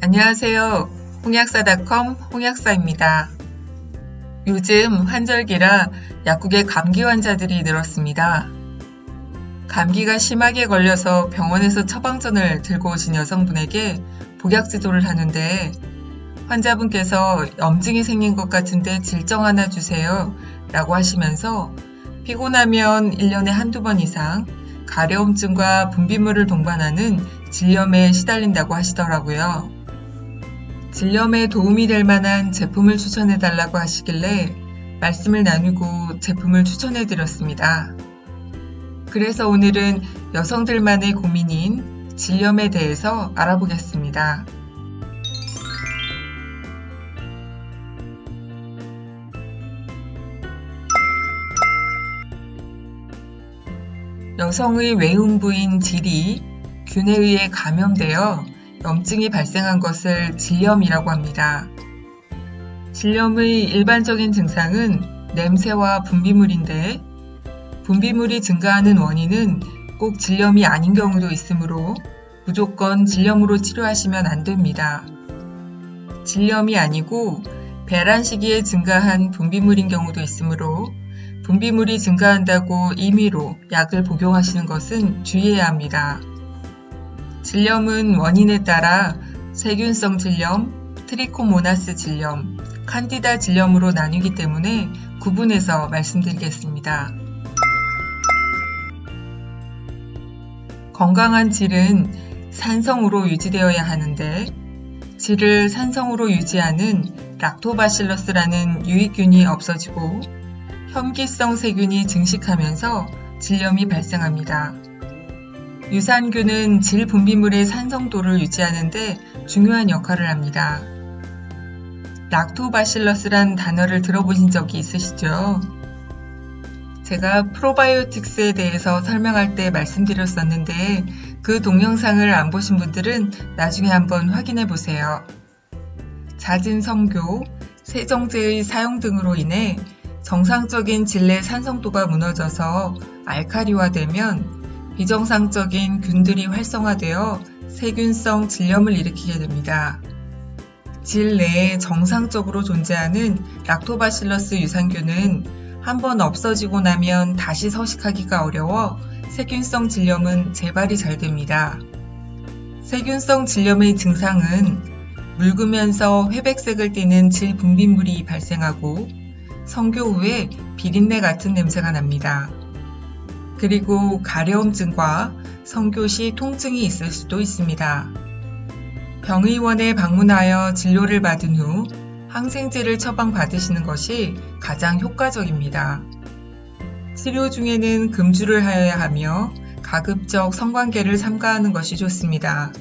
안녕하세요. 홍약사닷컴 홍약사입니다. 요즘 환절기라 약국에 감기 환자들이 늘었습니다. 감기가 심하게 걸려서 병원에서 처방전을 들고 오신 여성분에게 복약 지도를 하는데 환자분께서 염증이 생긴 것 같은데 질정 하나 주세요 라고 하시면서 피곤하면 1년에 한두 번 이상 가려움증과 분비물을 동반하는 질염에 시달린다고 하시더라고요. 질염에 도움이 될 만한 제품을 추천해달라고 하시길래 말씀을 나누고 제품을 추천해드렸습니다. 그래서 오늘은 여성들만의 고민인 질염에 대해서 알아보겠습니다. 여성의 외음부인 질이 균에 의해 감염되어 염증이 발생한 것을 질염이라고 합니다. 질염의 일반적인 증상은 냄새와 분비물인데 분비물이 증가하는 원인은 꼭 질염이 아닌 경우도 있으므로 무조건 질염으로 치료하시면 안 됩니다. 질염이 아니고 배란 시기에 증가한 분비물인 경우도 있으므로 분비물이 증가한다고 임의로 약을 복용하시는 것은 주의해야 합니다. 질염은 원인에 따라 세균성 질염, 트리코모나스 질염, 칸디다 질염으로 나뉘기 때문에 구분해서 말씀드리겠습니다. 건강한 질은 산성으로 유지되어야 하는데 질을 산성으로 유지하는 락토바실러스라는 유익균이 없어지고 혐기성 세균이 증식하면서 질염이 발생합니다. 유산균은 질 분비물의 산성도를 유지하는 데 중요한 역할을 합니다. 락토바실러스란 단어를 들어보신 적이 있으시죠? 제가 프로바이오틱스에 대해서 설명할 때 말씀드렸었는데 그 동영상을 안 보신 분들은 나중에 한번 확인해 보세요. 잦은 성교, 세정제의 사용 등으로 인해 정상적인 질 내 산성도가 무너져서 알칼리화되면 비정상적인 균들이 활성화되어 세균성 질염을 일으키게 됩니다. 질 내에 정상적으로 존재하는 락토바실러스 유산균은 한번 없어지고 나면 다시 서식하기가 어려워 세균성 질염은 재발이 잘 됩니다. 세균성 질염의 증상은 묽으면서 회백색을 띠는 질 분비물이 발생하고 성교 후에 비린내 같은 냄새가 납니다. 그리고 가려움증과 성교 시 통증이 있을 수도 있습니다. 병의원에 방문하여 진료를 받은 후 항생제를 처방받으시는 것이 가장 효과적입니다. 치료 중에는 금주를 하여야 하며 가급적 성관계를 삼가하는 것이 좋습니다.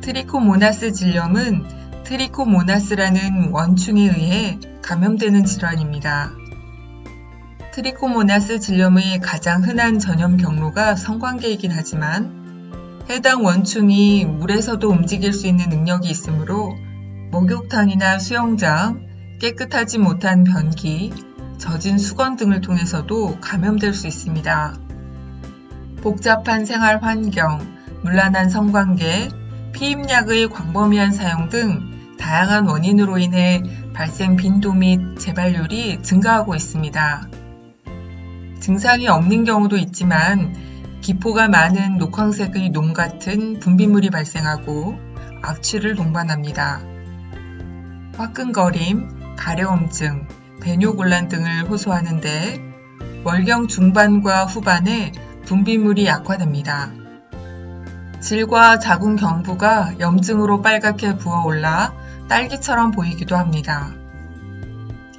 트리코모나스 질염은 트리코모나스라는 원충에 의해 감염되는 질환입니다. 트리코모나스 질염의 가장 흔한 전염 경로가 성관계이긴 하지만 해당 원충이 물에서도 움직일 수 있는 능력이 있으므로 목욕탕이나 수영장, 깨끗하지 못한 변기, 젖은 수건 등을 통해서도 감염될 수 있습니다. 복잡한 생활 환경, 문란한 성관계, 피임약의 광범위한 사용 등 다양한 원인으로 인해 발생 빈도 및 재발률이 증가하고 있습니다. 증상이 없는 경우도 있지만 기포가 많은 녹황색의 놈 같은 분비물이 발생하고 악취를 동반합니다. 화끈거림, 가려움증, 배뇨곤란 등을 호소하는데 월경 중반과 후반에 분비물이 약화됩니다. 질과 자궁 경부가 염증으로 빨갛게 부어올라 딸기처럼 보이기도 합니다.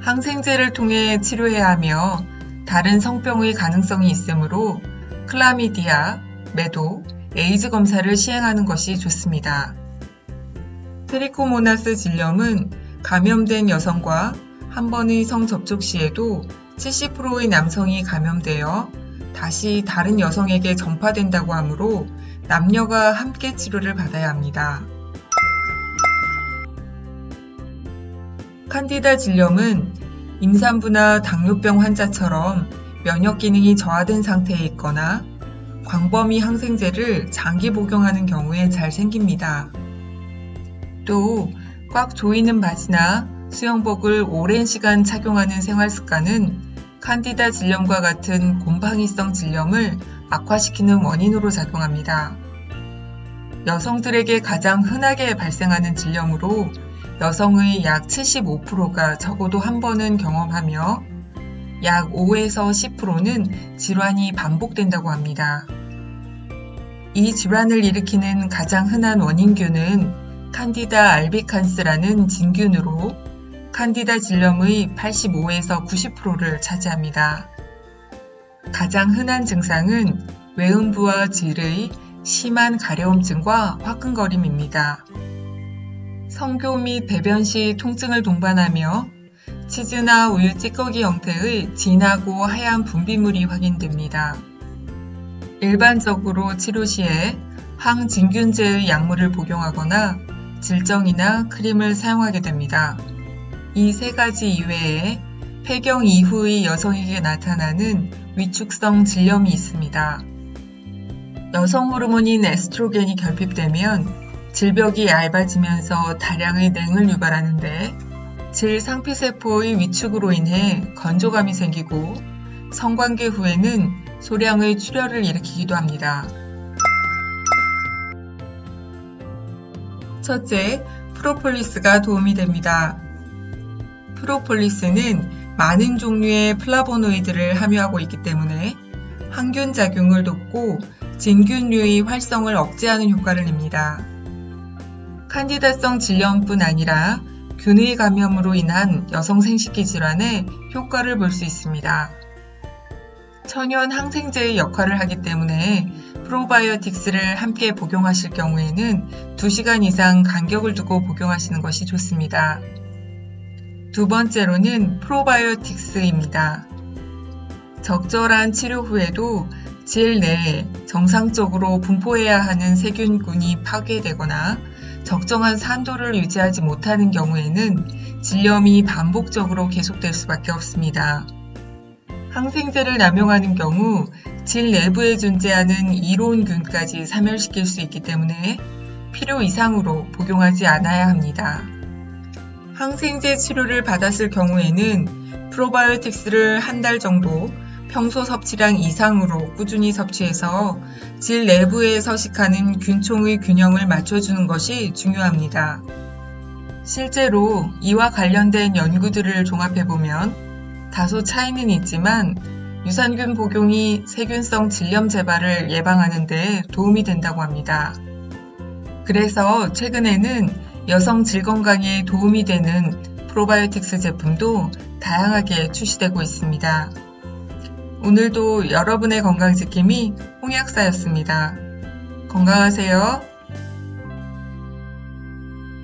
항생제를 통해 치료해야 하며 다른 성병의 가능성이 있으므로 클라미디아, 매도, 에이즈 검사를 시행하는 것이 좋습니다. 트리코모나스 질염은 감염된 여성과 한 번의 성접촉 시에도 70%의 남성이 감염되어 다시 다른 여성에게 전파된다고 하므로 남녀가 함께 치료를 받아야 합니다. 칸디다 질염은 임산부나 당뇨병 환자처럼 면역 기능이 저하된 상태에 있거나 광범위 항생제를 장기 복용하는 경우에 잘 생깁니다. 또 꽉 조이는 바지나 수영복을 오랜 시간 착용하는 생활 습관은 칸디다 질염과 같은 곰팡이성 질염을 악화시키는 원인으로 작용합니다. 여성들에게 가장 흔하게 발생하는 질염으로 여성의 약 75%가 적어도 한 번은 경험하며 약 5에서 10%는 질환이 반복된다고 합니다. 이 질환을 일으키는 가장 흔한 원인균은 칸디다 알비칸스라는 진균으로 칸디다 질염의 85에서 90%를 차지합니다. 가장 흔한 증상은 외음부와 질의 심한 가려움증과 화끈거림입니다. 성교 및 배변 시 통증을 동반하며 치즈나 우유 찌꺼기 형태의 진하고 하얀 분비물이 확인됩니다. 일반적으로 치료 시에 항진균제의 약물을 복용하거나 질정이나 크림을 사용하게 됩니다. 이 세 가지 이외에 폐경 이후의 여성에게 나타나는 위축성 질염이 있습니다. 여성 호르몬인 에스트로겐이 결핍되면 질벽이 얇아지면서 다량의 냉을 유발하는데 질상피세포의 위축으로 인해 건조감이 생기고 성관계 후에는 소량의 출혈을 일으키기도 합니다. 첫째, 프로폴리스가 도움이 됩니다. 프로폴리스는 많은 종류의 플라보노이드를 함유하고 있기 때문에 항균 작용을 돕고 진균류의 활성을 억제하는 효과를 냅니다. 칸디다성 질염뿐 아니라 균의 감염으로 인한 여성 생식기 질환에 효과를 볼 수 있습니다. 천연 항생제의 역할을 하기 때문에 프로바이오틱스를 함께 복용하실 경우에는 2시간 이상 간격을 두고 복용하시는 것이 좋습니다. 두 번째로는 프로바이오틱스입니다. 적절한 치료 후에도 질 내에 정상적으로 분포해야 하는 세균군이 파괴되거나 적정한 산도를 유지하지 못하는 경우에는 질염이 반복적으로 계속될 수밖에 없습니다. 항생제를 남용하는 경우 질 내부에 존재하는 이론균까지 사멸시킬 수 있기 때문에 필요 이상으로 복용하지 않아야 합니다. 항생제 치료를 받았을 경우에는 프로바이오틱스를 한 달 정도 평소 섭취량 이상으로 꾸준히 섭취해서 질 내부에 서식하는 균총의 균형을 맞춰주는 것이 중요합니다. 실제로 이와 관련된 연구들을 종합해보면 다소 차이는 있지만 유산균 복용이 세균성 질염 재발을 예방하는 데 도움이 된다고 합니다. 그래서 최근에는 여성 질 건강에 도움이 되는 프로바이오틱스 제품도 다양하게 출시되고 있습니다. 오늘도 여러분의 건강 지킴이 홍약사였습니다. 건강하세요.